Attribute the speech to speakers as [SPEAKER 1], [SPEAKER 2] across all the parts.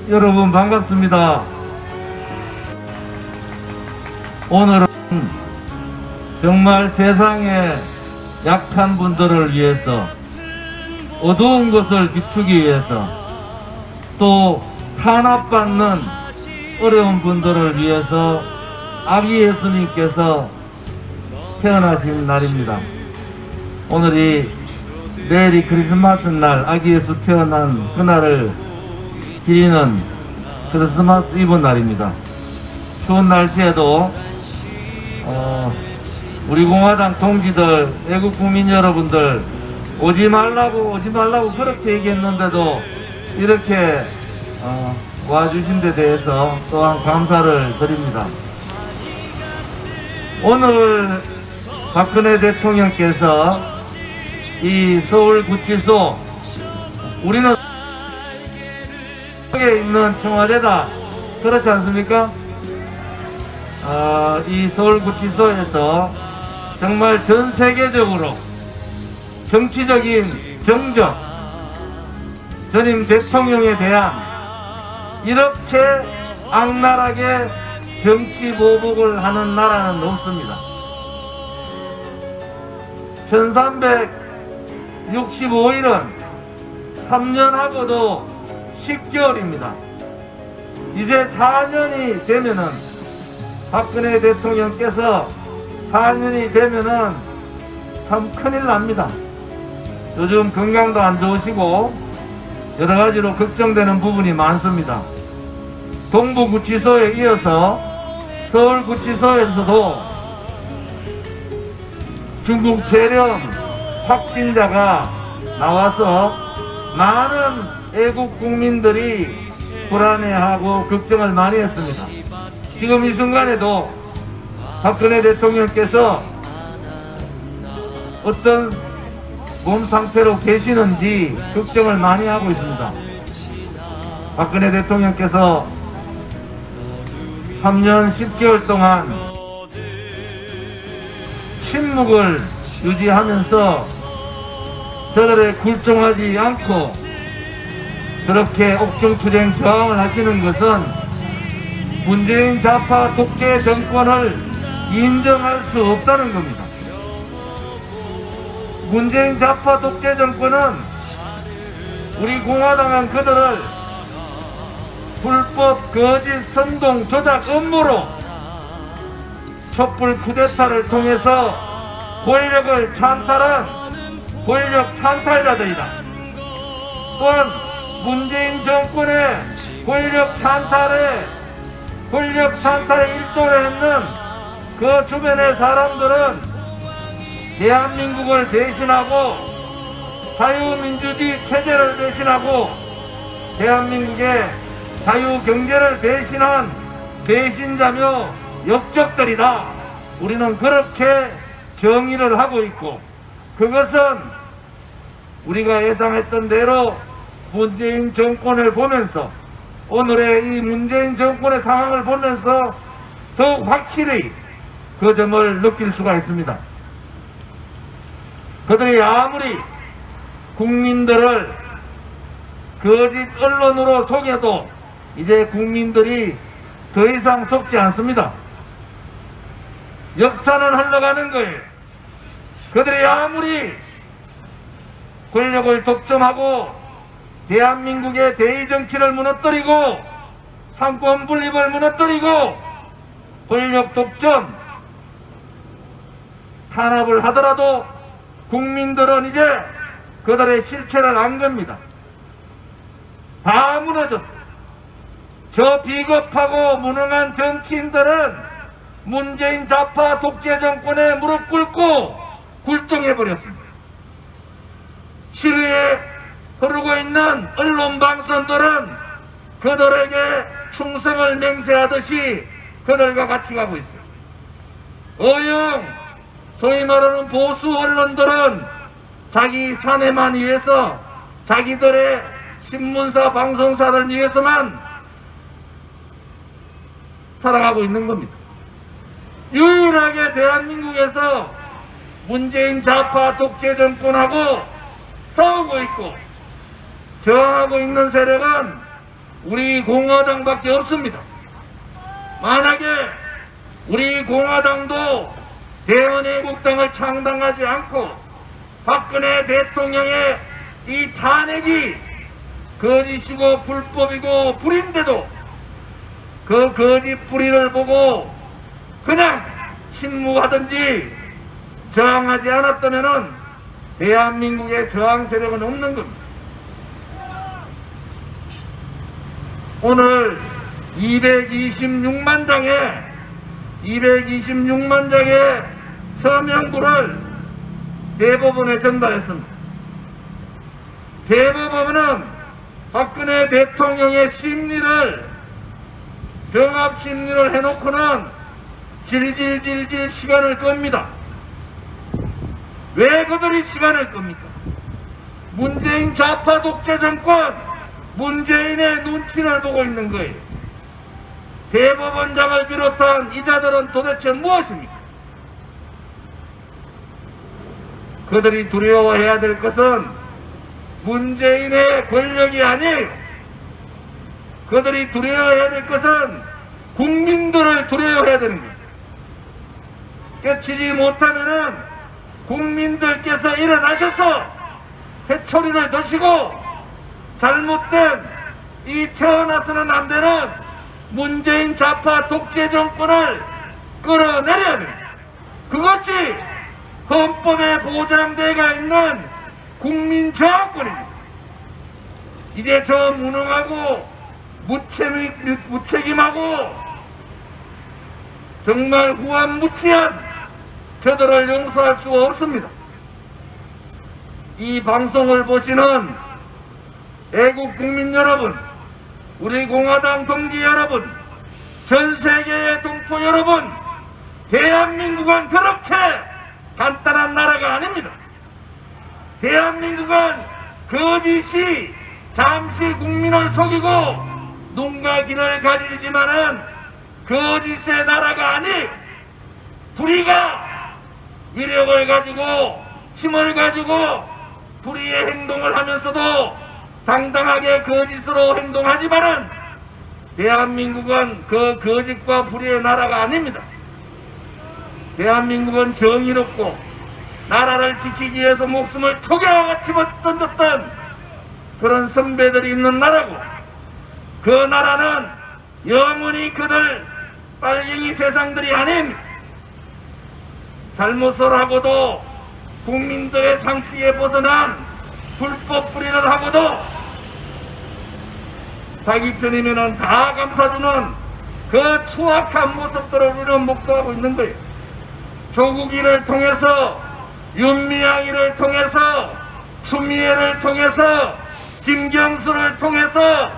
[SPEAKER 1] 여러분 반갑습니다. 오늘은 정말 세상에 약한 분들을 위해서, 어두운 것을 비추기 위해서, 또 탄압받는 어려운 분들을 위해서 아기 예수님께서 태어나신 날입니다. 오늘이 내일이 크리스마스 날, 아기 예수 태어난 그날을 기리는 크리스마스 이브 날입니다. 추운 날씨에도 우리 공화당 동지들, 애국 국민 여러분들 오지 말라고 그렇게 얘기했는데도 이렇게 와주신 데 대해서 또한 감사를 드립니다. 오늘 박근혜 대통령께서 이 서울구치소, 우리는 여기에 있는 청와대다, 그렇지 않습니까? 이 서울구치소에서 정말 전 세계적으로 정치적인 정적, 전임 대통령에 대한 이렇게 악랄하게 정치 보복을 하는 나라는 없습니다. 1365일은 3년하고도 10개월입니다. 이제 4년이 되면은, 박근혜 대통령께서 4년이 되면은 참 큰일 납니다. 요즘 건강도 안 좋으시고 여러 가지로 걱정되는 부분이 많습니다. 동부구치소에 이어서 서울구치소에서도 중국 퇴렴 확진자가 나와서 많은 애국 국민들이 불안해하고 걱정을 많이 했습니다. 지금 이 순간에도 박근혜 대통령께서 어떤 몸 상태로 계시는지 걱정을 많이 하고 있습니다. 박근혜 대통령께서 3년 10개월 동안 침묵을 유지하면서 저들에 굴종하지 않고 그렇게 옥중투쟁 저항을 하시는 것은 문재인 좌파 독재 정권을 인정할 수 없다는 겁니다. 문재인 좌파 독재 정권은 우리 공화당은 그들을 불법 거짓 선동 조작 업무로 촛불 쿠데타를 통해서 권력을 찬탈한 권력 찬탈자들이다. 또한 문재인 정권의 권력 찬탈에 일조를 했는 그 주변의 사람들은 대한민국을 배신하고 자유민주주의 체제를 배신하고 대한민국의 자유경제를 배신한 배신자며 역적들이다. 우리는 그렇게 정의를 하고 있고, 그것은 우리가 예상했던 대로 문재인 정권을 보면서, 오늘의 이 문재인 정권의 상황을 보면서 더욱 확실히 그 점을 느낄 수가 있습니다. 그들이 아무리 국민들을 거짓 언론으로 속여도 이제 국민들이 더 이상 속지 않습니다. 역사는 흘러가는 거예요. 그들이 아무리 권력을 독점하고 대한민국의 대의정치를 무너뜨리고 상권 분립을 무너뜨리고 권력 독점 탄압을 하더라도 국민들은 이제 그들의 실체를 안 겁니다. 다 무너졌어요. 저 비겁하고 무능한 정치인들은 문재인 좌파 독재 정권에 무릎 꿇고 굴종해버렸습니다. 시루에 흐르고 있는 언론 방송들은 그들에게 충성을 맹세하듯이 그들과 같이 가고 있어요. 어영, 소위 말하는 보수 언론들은 자기 사내만 위해서, 자기들의 신문사, 방송사를 위해서만 살아가고 있는 겁니다. 유일하게 대한민국에서 문재인 좌파 독재 정권하고 싸우고 있고 저항하고 있는 세력은 우리 공화당밖에 없습니다. 만약에 우리 공화당도 대한애국당을 창당하지 않고 박근혜 대통령의 이 탄핵이 거짓이고 불법이고 불인데도 그 거짓 뿌리를 보고 그냥 침묵하든지 저항하지 않았다면은 대한민국의 저항 세력은 없는 겁니다. 오늘 226만 장의 서명부를 대법원에 전달했습니다. 대법원은 박근혜 대통령의 심리를 병합 심리를 해놓고는 질질질질 시간을 끕니다. 왜 그들이 시간을 끕니까? 문재인 좌파 독재 정권, 문재인의 눈치를 보고 있는 거예요. 대법원장을 비롯한 이자들은 도대체 무엇입니까? 그들이 두려워해야 될 것은 문재인의 권력이 아니에요. 그들이 두려워해야 될 것은 국민들을 두려워해야 되는 거예요. 깨치지 못하면은 국민들께서 일어나셔서 해초리를 드시고 잘못된 이 태어나서는 안 되는 문재인 좌파 독재 정권을 끌어내려야 됩니다. 그것이 헌법에 보장되어 있는 국민 저항권입니다. 이제 저 무능하고 무책임하고 정말 후한무치한 저들을 용서할 수가 없습니다. 이 방송을 보시는 애국 국민 여러분, 우리 공화당 동지 여러분, 전 세계의 동포 여러분, 대한민국은 그렇게 간단한 나라가 아닙니다. 대한민국은 거짓이 잠시 국민을 속이고 눈과 귀를 가리지만은 거짓의 나라가 아니에요. 불의가 위력을 가지고 힘을 가지고 불의의 행동을 하면서도 당당하게 거짓으로 행동하지만은 대한민국은 그 거짓과 불의의 나라가 아닙니다. 대한민국은 정의롭고 나라를 지키기 위해서 목숨을 초계와 같이 던졌던 그런 선배들이 있는 나라고, 그 나라는 영원히 그들 빨갱이 세상들이 아닙니다. 잘못을 하고도 국민들의 상식에 벗어난 불법 불의를 하고도 자기 편이면은 다 감싸주는 그 추악한 모습들을 우리는 목도하고 있는 거예요. 조국이를 통해서, 윤미향이를 통해서, 추미애를 통해서, 김경수를 통해서,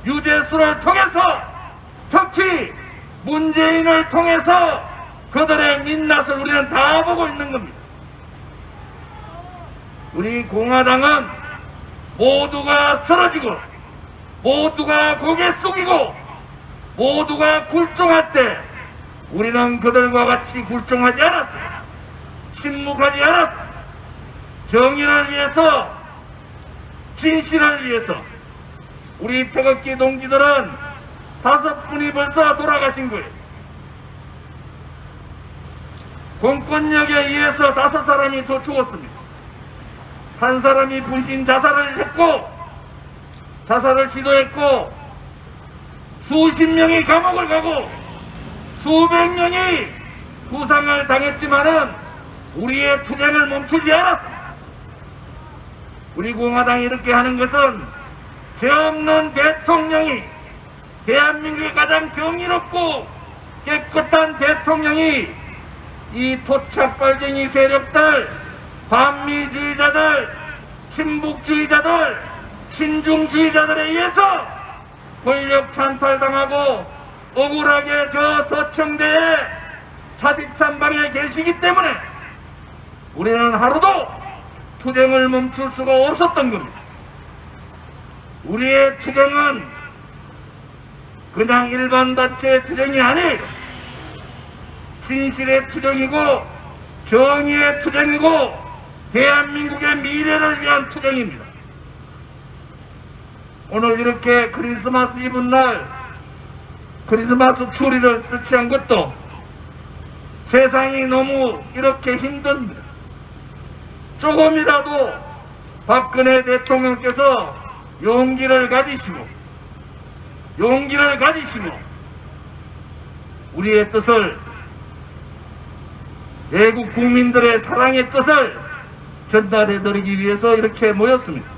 [SPEAKER 1] 유재수를 통해서, 특히 문재인을 통해서 그들의 민낯을 우리는 다 보고 있는 겁니다. 우리 공화당은 모두가 쓰러지고 모두가 고개 숙이고 모두가 굴종할 때 우리는 그들과 같이 굴종하지 않았어요. 침묵하지 않았어요. 정의를 위해서, 진실을 위해서 우리 태극기 동지들은 5분이 벌써 돌아가신 거예요. 공권력에 의해서 5사람이 더 죽었습니다. 한 사람이 분신 자살을 했고, 자살을 시도했고, 수십 명이 감옥을 가고 수백 명이 부상을 당했지만은 우리의 투쟁을 멈추지 않았습니다. 우리 공화당이 이렇게 하는 것은 죄 없는 대통령이, 대한민국의 가장 정의롭고 깨끗한 대통령이 이 토착빨갱이 세력들, 반미주의자들, 친북주의자들, 친중주의자들에 의해서 권력 찬탈당하고 억울하게 저 서청대에 차디찬방에 계시기 때문에 우리는 하루도 투쟁을 멈출 수가 없었던 겁니다. 우리의 투쟁은 그냥 일반 단체의 투쟁이 아니에요. 진실의 투쟁이고 정의의 투쟁이고 대한민국의 미래를 위한 투쟁입니다. 오늘 이렇게 크리스마스 이브 날 크리스마스 추리를 설치한 것도 세상이 너무 이렇게 힘든데 조금이라도 박근혜 대통령께서 용기를 가지시고 우리의 뜻을, 외국 국민들의 사랑의 뜻을 전달해드리기 위해서 이렇게 모였습니다.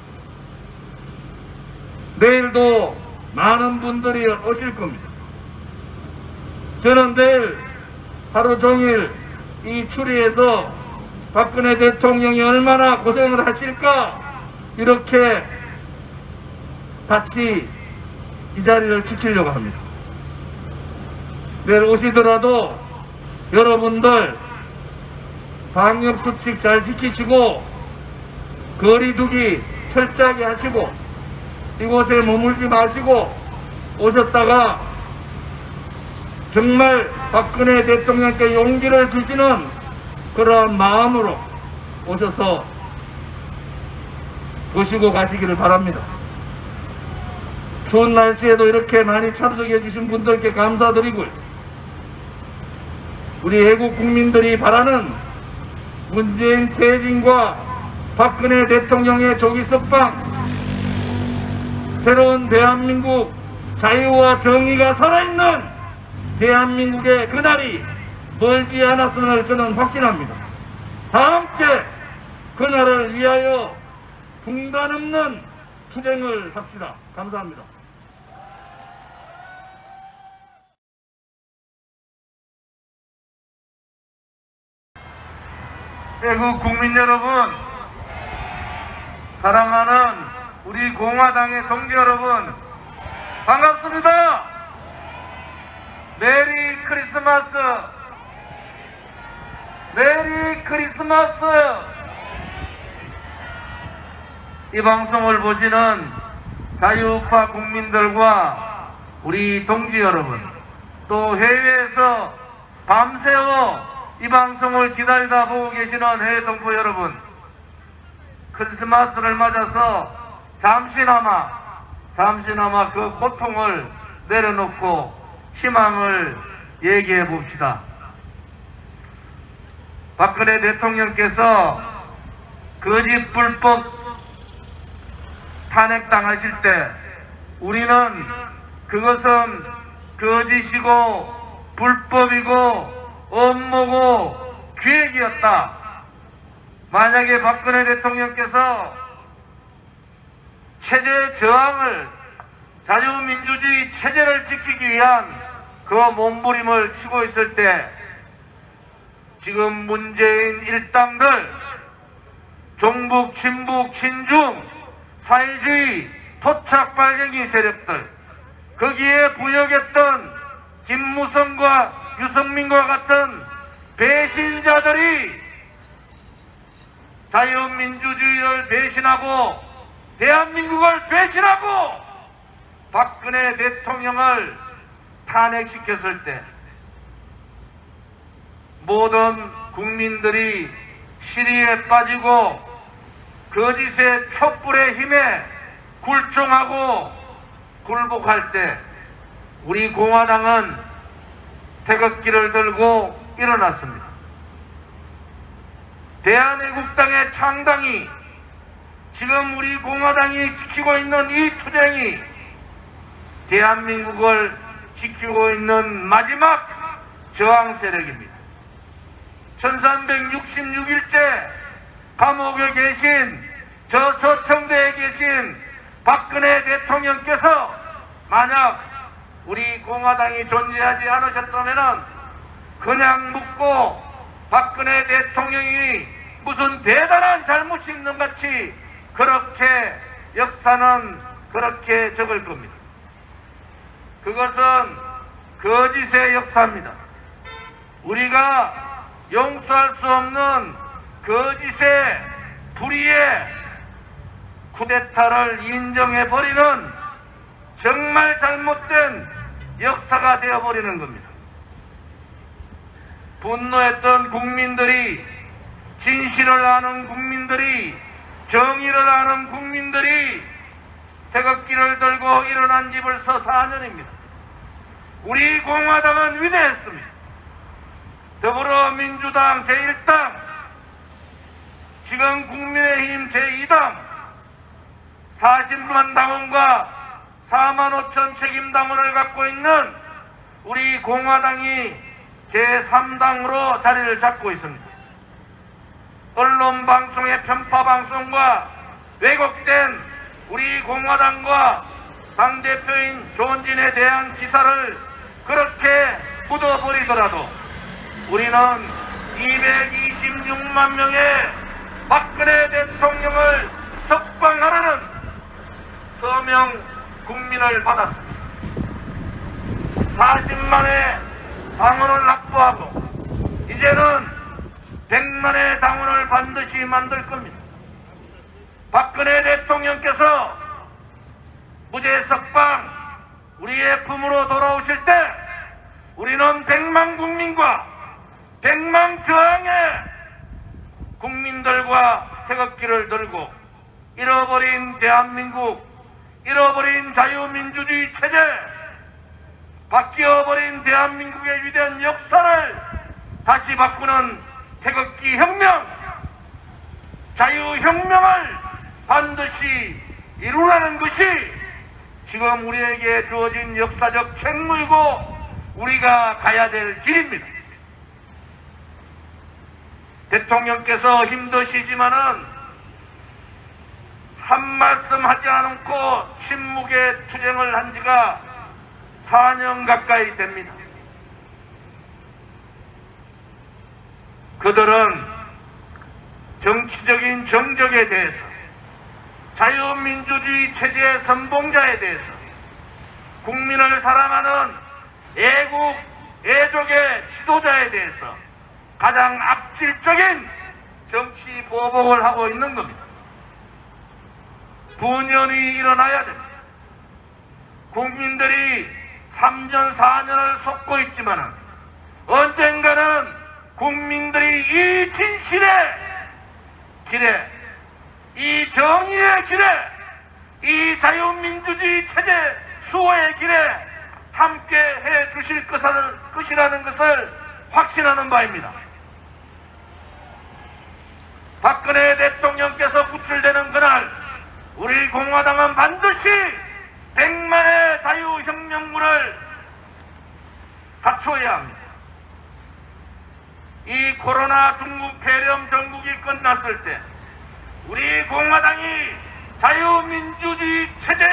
[SPEAKER 1] 내일도 많은 분들이 오실 겁니다. 저는 내일 하루 종일 이 추리에서 박근혜 대통령이 얼마나 고생을 하실까 이렇게 같이 이 자리를 지키려고 합니다. 내일 오시더라도 여러분들 방역수칙 잘 지키시고 거리두기 철저하게 하시고 이곳에 머물지 마시고 오셨다가 정말 박근혜 대통령께 용기를 주시는 그러한 마음으로 오셔서 보시고 가시기를 바랍니다. 추운 날씨에도 이렇게 많이 참석해 주신 분들께 감사드리고요. 우리 애국 국민들이 바라는 문재인 퇴진과 박근혜 대통령의 조기 석방, 새로운 대한민국, 자유와 정의가 살아있는 대한민국의 그날이 멀지 않았음을 저는 확신합니다. 다 함께 그날을 위하여 중단 없는 투쟁을 합시다. 감사합니다. 애국 국민 여러분, 사랑하는 우리 공화당의 동지 여러분, 반갑습니다. 메리 크리스마스! 메리 크리스마스! 이 방송을 보시는 자유우파 국민들과 우리 동지 여러분, 또 해외에서 밤새워 이 방송을 기다리다 보고 계시는 해외 동포 여러분, 크리스마스를 맞아서 잠시나마 그 고통을 내려놓고 희망을 얘기해 봅시다. 박근혜 대통령께서 거짓 불법 탄핵당하실 때 우리는 그것은 거짓이고 불법이고 업무고 기획이었다. 만약에 박근혜 대통령께서 체제 저항을, 자유민주주의 체제를 지키기 위한 그 몸부림을 치고 있을 때 지금 문재인 일당들, 종북, 친북, 친중, 사회주의, 토착 발갱이 세력들, 거기에 부역했던 김무성과 유승민과 같은 배신자들이 자유민주주의를 배신하고 대한민국을 배신하고 박근혜 대통령을 탄핵시켰을 때 모든 국민들이 시리에 빠지고 거짓의 촛불의 힘에 굴종하고 굴복할 때 우리 공화당은 태극기를 들고 일어났습니다. 대한애국당의 창당이, 지금 우리 공화당이 지키고 있는 이 투쟁이 대한민국을 지키고 있는 마지막 저항 세력입니다. 1366일째 감옥에 계신, 저 서청대에 계신 박근혜 대통령께서 만약 우리 공화당이 존재하지 않으셨다면 그냥 묻고 박근혜 대통령이 무슨 대단한 잘못이 있는 같이 그렇게 역사는 그렇게 적을 겁니다. 그것은 거짓의 역사입니다. 우리가 용서할 수 없는 거짓의 불의의 쿠데타를 인정해버리는 정말 잘못된 역사가 되어버리는 겁니다. 분노했던 국민들이, 진실을 아는 국민들이, 정의를 아는 국민들이 태극기를 들고 일어난 지 벌써 4년입니다. 우리 공화당은 위대했습니다. 더불어민주당 제1당, 지금 국민의힘 제2당, 40만 당원과 4만 5천 책임당원을 갖고 있는 우리 공화당이 제3당으로 자리를 잡고 있습니다. 언론방송의 편파방송과 왜곡된 우리 공화당과 당대표인 조원진에 대한 기사를 그렇게 묻어버리더라도 우리는 226만 명의 박근혜 대통령을 석방하라는 서명 국민을 받았습니다. 40만의 당원을 확보하고 이제는 100만의 당원을 반드시 만들 겁니다. 박근혜 대통령께서 무죄 석방 우리의 품으로 돌아오실 때 우리는 100만 국민과 100만 저항의 국민들과 태극기를 들고 잃어버린 대한민국, 잃어버린 자유민주주의 체제, 바뀌어버린 대한민국의 위대한 역사를 다시 바꾸는 태극기 혁명, 자유혁명을 반드시 이루라는 것이 지금 우리에게 주어진 역사적 책무이고 우리가 가야 될 길입니다. 대통령께서 힘드시지만은 한 말씀 하지 않고 침묵의 투쟁을 한 지가 4년 가까이 됩니다. 그들은 정치적인 정적에 대해서, 자유민주주의 체제의 선봉자에 대해서, 국민을 사랑하는 애국, 애족의 지도자에 대해서 가장 악질적인 정치 보복을 하고 있는 겁니다. 분연히 일어나야 됩니다. 국민들이 3년, 4년을 속고 있지만 언젠가는 국민들이 이 진실의 길에, 이 정의의 길에, 이 자유민주주의 체제 수호의 길에 함께 해 주실 것이라는 것을 확신하는 바입니다. 박근혜 대통령께서 구출되는 그날 우리 공화당은 반드시 100만의 자유혁명군을 갖춰야 합니다. 이 코로나 중국 폐렴 전국이 끝났을 때 우리 공화당이 자유민주주의 체제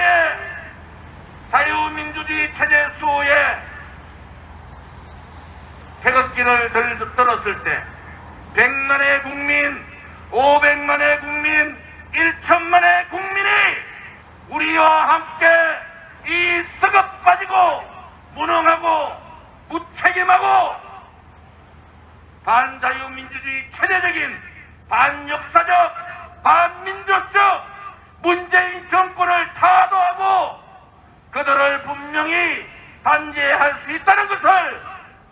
[SPEAKER 1] 수호에 태극기를 들었을 때 100만의 국민, 500만의 국민, 1천만의 국민이 우리와 함께 이 썩어 빠지고 무능하고 무책임하고 반자유민주주의 체제적인 반역사적 반민족적 문재인 정권을 타도하고 그들을 분명히 단죄할 수 있다는 것을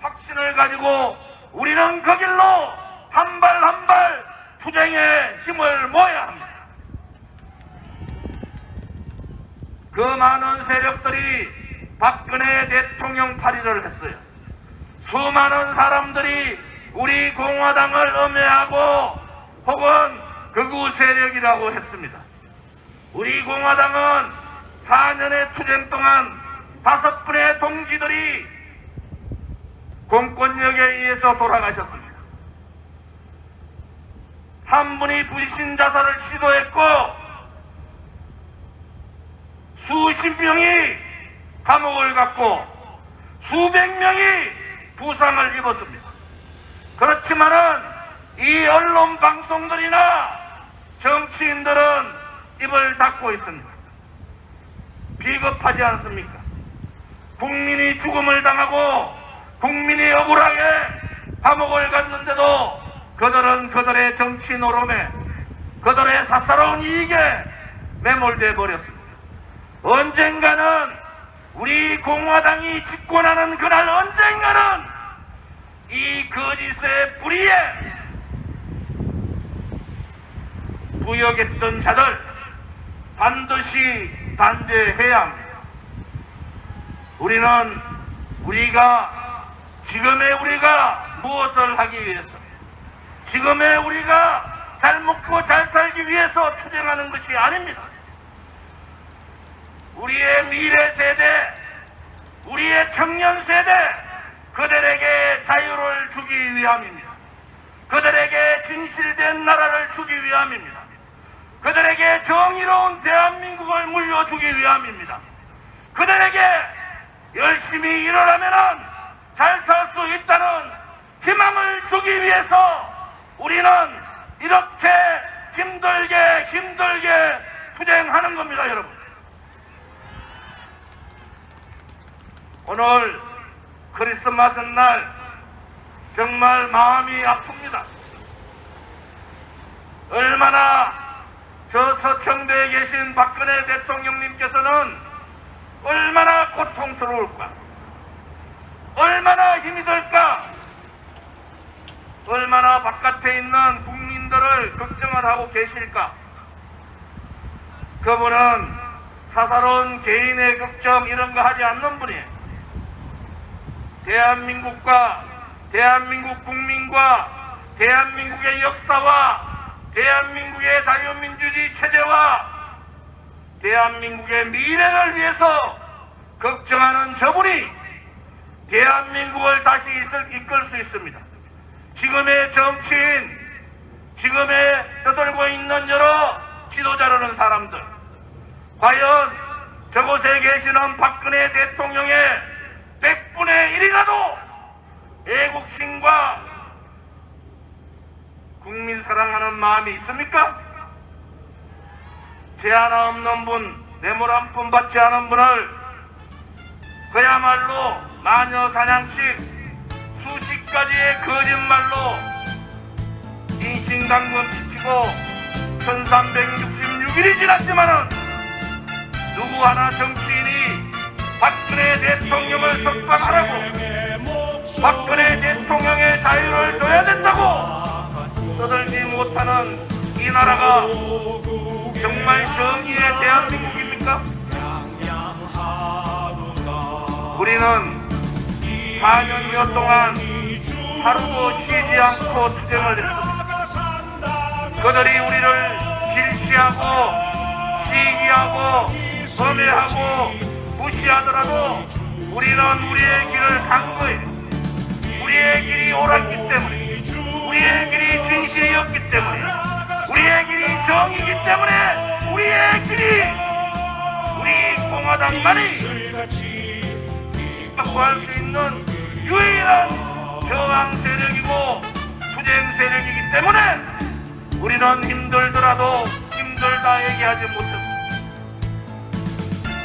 [SPEAKER 1] 확신을 가지고 우리는 그 길로 한 발 한 발 투쟁의 힘을 모아야 합니다. 그 많은 세력들이 박근혜 대통령 파리를 했어요. 수많은 사람들이 우리 공화당을 음해하고 혹은 극우 세력이라고 했습니다. 우리 공화당은 4년의 투쟁 동안 5분의 동지들이 공권력에 의해서 돌아가셨습니다. 한 분이 불신 자살을 시도했고 수십 명이 감옥을 갔고 수백 명이 부상을 입었습니다. 그렇지만은 이 언론 방송들이나 정치인들은 입을 닫고 있습니다. 비겁하지 않습니까? 국민이 죽음을 당하고 국민이 억울하게 감옥을 갔는데도 그들은 그들의 정치 노름에 그들의 사사로운 이익에 매몰돼 버렸습니다. 언젠가는 우리 공화당이 집권하는 그날 언젠가는 이 거짓의 불의에 부역했던 자들 반드시 단죄해야 합니다. 우리는 지금의 우리가 무엇을 하기 위해서, 지금의 우리가 잘 먹고 잘 살기 위해서 투쟁하는 것이 아닙니다. 우리의 미래 세대, 우리의 청년 세대, 그들에게 자유를 주기 위함입니다. 그들에게 진실된 나라를 주기 위함입니다. 그들에게 정의로운 대한민국을 물려주기 위함입니다. 그들에게 열심히 일어나면 잘 살 수 있다는 희망을 주기 위해서 우리는 이렇게 힘들게 투쟁하는 겁니다, 여러분. 오늘 크리스마스 날 정말 마음이 아픕니다. 얼마나 저 서청대에 계신 박근혜 대통령님께서는 얼마나 고통스러울까, 얼마나 힘이 들까, 얼마나 바깥에 있는 국민들을 걱정을 하고 계실까. 그분은 사사로운 개인의 걱정 이런 거 하지 않는 분이에요. 대한민국과 대한민국 국민과 대한민국의 역사와 대한민국의 자유민주주의 체제와 대한민국의 미래를 위해서 걱정하는 저분이 대한민국을 다시 이끌 수 있습니다. 지금의 정치인, 지금의 떠들고 있는 여러 지도자라는 사람들, 과연 저곳에 계시는 박근혜 대통령의 100분의 1이라도 애국심과 국민 사랑하는 마음이 있습니까? 죄 하나 없는 분, 뇌물 한 푼 받지 않은 분을 그야말로 마녀 사냥식 수십 가지의 거짓말로 인신당금 시키고 1366일이 지났지만은 누구 하나 정치인이 박근혜 대통령을 석방하라고, 박근혜 대통령의 자유를 줘야 된다고 떠들지 못하는 이 나라가 정말 정의의 대한민국입니까? 우리는 4년여 동안 하루도 쉬지 않고 투쟁을 했습니다. 그들이 우리를 질시하고 시기하고 범해하고 무시하더라도 우리는 우리의 길을 간 거예요. 우리의 길이 옳았기 때문에, 우리의 길이 진실이었기 때문에, 우리의 길이 정의이기 때문에 우리의 길이, 우리 공화당만이 확보할 수 있는 유일한 저항 세력이고 투쟁 세력이기 때문에 우리는 힘들더라도 힘들다 얘기하지 못했습니다.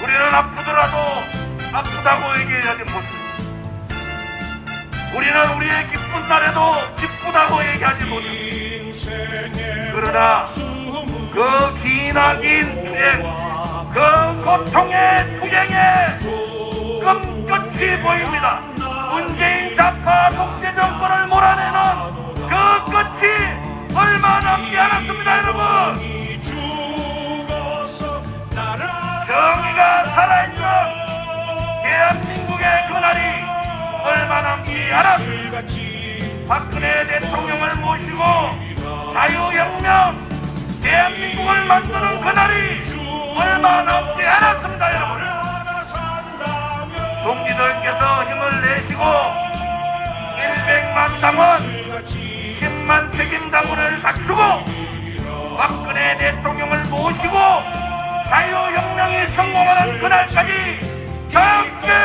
[SPEAKER 1] 우리는 아프더라도 아프다고 얘기하지 못했습니다. 우리는 우리의 기쁜 날에도 기쁘다고 얘기하지 못했습니다. 그러나 그 기나긴 투쟁, 그 고통의 투쟁에 끝끝이 보입니다. 문재인 좌파 독재 정권을 몰아내는 그 끝이 얼마 남지 않았습니다, 여러분. 정의가 살아있는 대한민국의 그날이 얼마 남지 않았습니다. 박근혜 대통령을 모시고 자유혁명 대한민국을 만드는 그날이 얼마 남지 않았습니다, 여러분. 동지들께서 힘을 내시고 100만 당원 10만 책임당원을 갖추고 박근혜 대통령을 모시고 자유혁명이 성공하는 그날까지 함께